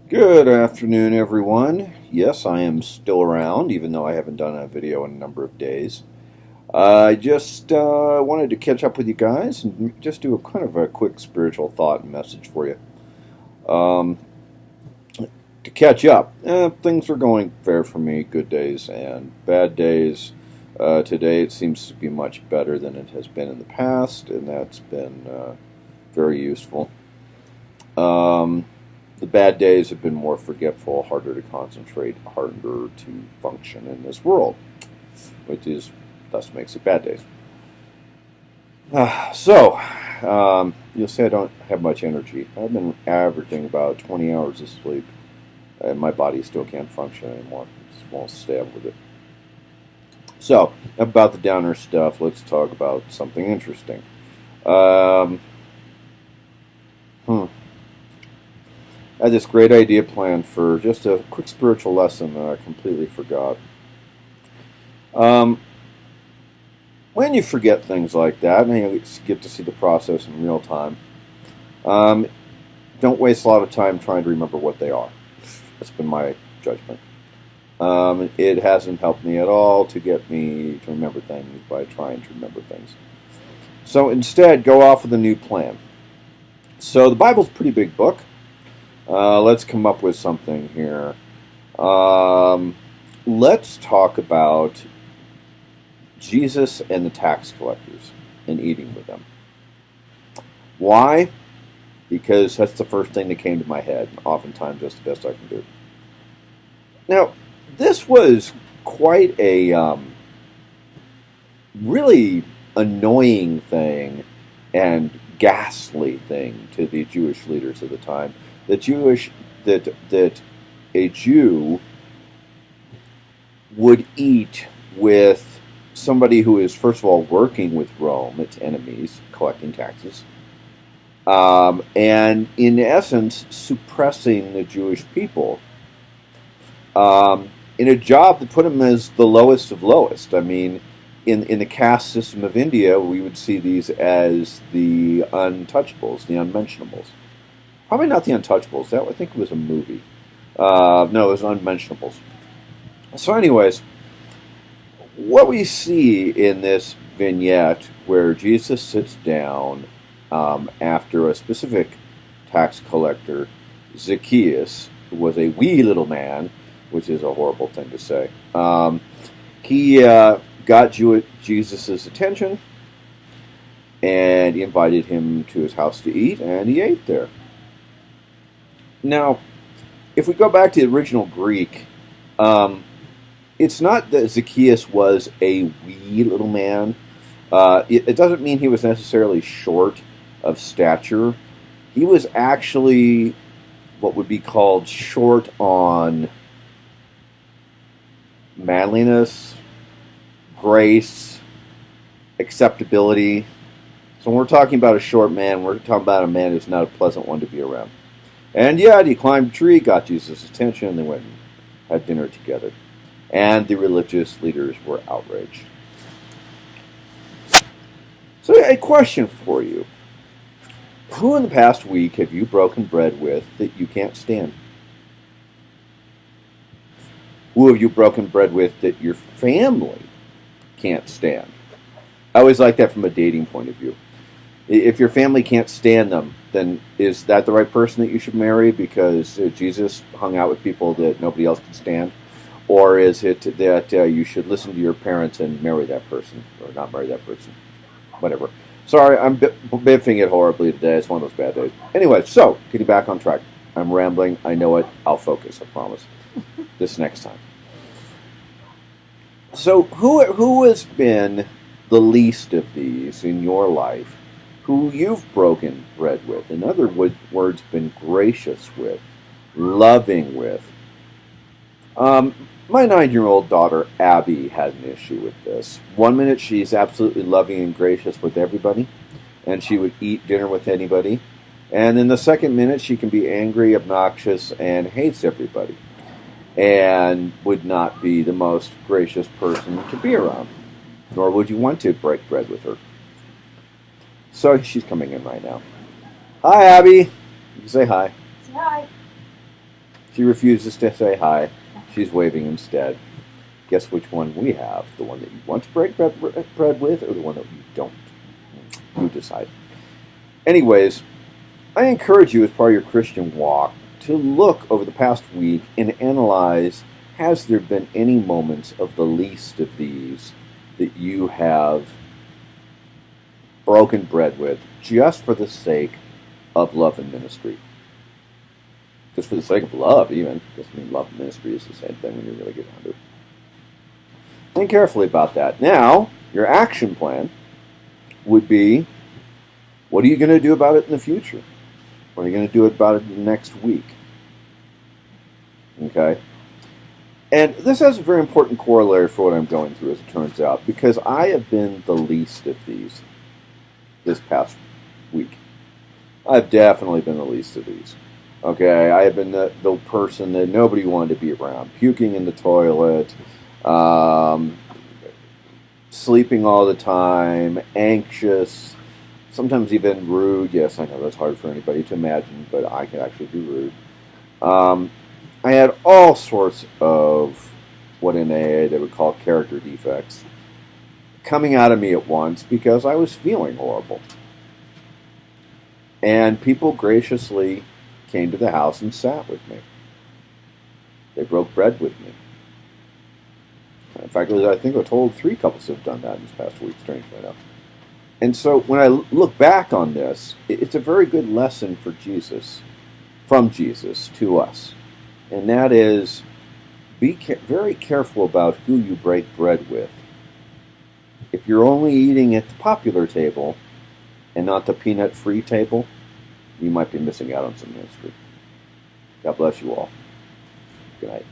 Good afternoon, everyone. Yes, I am still around, even though I haven't done a video in a number of days. I just wanted to catch up with you guys and just do a kind of a quick spiritual thought and message for you. Um, to catch up, things are going fair for me, good days and bad days. Today it seems to be much better than it has been in the past, and that's been very useful. Um, the bad days have been more forgetful, harder to concentrate, harder to function in this world, which is thus makes it bad days. You'll say I don't have much energy. I've been averaging about 20 hours of sleep, and my body still can't function anymore. It just won't stay up with it. So, about the downer stuff, let's talk about something interesting. Um, hmm. I had this great idea planned for just a quick spiritual lesson that I completely forgot. Um, when you forget things like that, and you get to see the process in real time, um, don't waste a lot of time trying to remember what they are. That's been my judgment. It hasn't helped me at all to get me to remember things by trying to remember things. So instead, go off with a new plan. So the Bible's a pretty big book. Let's come up with something here. Let's talk about Jesus and the tax collectors and eating with them. Why? Because that's the first thing that came to my head. Oftentimes, that's the best I can do. Now, this was quite a really annoying thing and ghastly thing to the Jewish leaders of the time. That a Jew would eat with somebody who is, first of all, working with Rome, its enemies, collecting taxes, and in essence suppressing the Jewish people in a job that put them as the lowest of lowest. I mean, in the caste system of India, we would see these as the untouchables, the unmentionables. Probably not the Untouchables. That I think it was a movie. No, it was Unmentionables. So, anyways, what we see in this vignette where Jesus sits down after a specific tax collector, Zacchaeus, who was a wee little man, which is a horrible thing to say, he got Jesus' attention and he invited him to his house to eat, and he ate there. Now, if we go back to the original Greek, it's not that Zacchaeus was a wee little man. It doesn't mean he was necessarily short of stature. He was actually what would be called short on manliness, grace, acceptability. So when we're talking about a short man, we're talking about a man who's not a pleasant one to be around. And yet, he climbed a tree, got Jesus' attention, and they went and had dinner together. And the religious leaders were outraged. So, a question for you. Who in the past week have you broken bread with that you can't stand? Who have you broken bread with that your family can't stand? I always like that from a dating point of view. If your family can't stand them, then is that the right person that you should marry because Jesus hung out with people that nobody else can stand? Or is it that you should listen to your parents and marry that person, or not marry that person? Whatever. Sorry, I'm biffing it horribly today. It's one of those bad days. Anyway, so, getting back on track. I'm rambling. I know it. I'll focus, I promise. This next time. So, who has been the least of these in your life? Who you've broken bread with? In other words, been gracious with, loving with. My 9-year-old daughter, Abby, had an issue with this. One minute she's absolutely loving and gracious with everybody, and she would eat dinner with anybody. And in the second minute, she can be angry, obnoxious, and hates everybody, and would not be the most gracious person to be around. Nor would you want to break bread with her. So she's coming in right now. Hi, Abby. You can say hi. Say hi. She refuses to say hi. She's waving instead. Guess which one we have? The one that you want to break bread with, or the one that you don't? You decide. Anyways, I encourage you as part of your Christian walk to look over the past week and analyze, has there been any moments of the least of these that you have broken bread with just for the sake of love and ministry? Just for the sake of love, even. Doesn't mean love and ministry is the same thing when you really get down to it. Think carefully about that. Now, your action plan would be, what are you going to do about it in the future? What are you going to do about it next week? Okay? And this has a very important corollary for what I'm going through, as it turns out, because I have been the least of these this past week. I've definitely been the least of these. Okay? I have been the person that nobody wanted to be around. Puking in the toilet, sleeping all the time, anxious, sometimes even rude. Yes, I know that's hard for anybody to imagine, but I can actually be rude. I had all sorts of what in AA they would call character defects coming out of me at once because I was feeling horrible. And people graciously came to the house and sat with me. They broke bread with me. In fact, I think I told 3 couples have done that in this past week, strangely enough. And so when I look back on this, it's a very good lesson for Jesus, from Jesus to us. And that is, be very careful about who you break bread with. If you're only eating at the popular table and not the peanut-free table, you might be missing out on some ministry. God bless you all. Good night.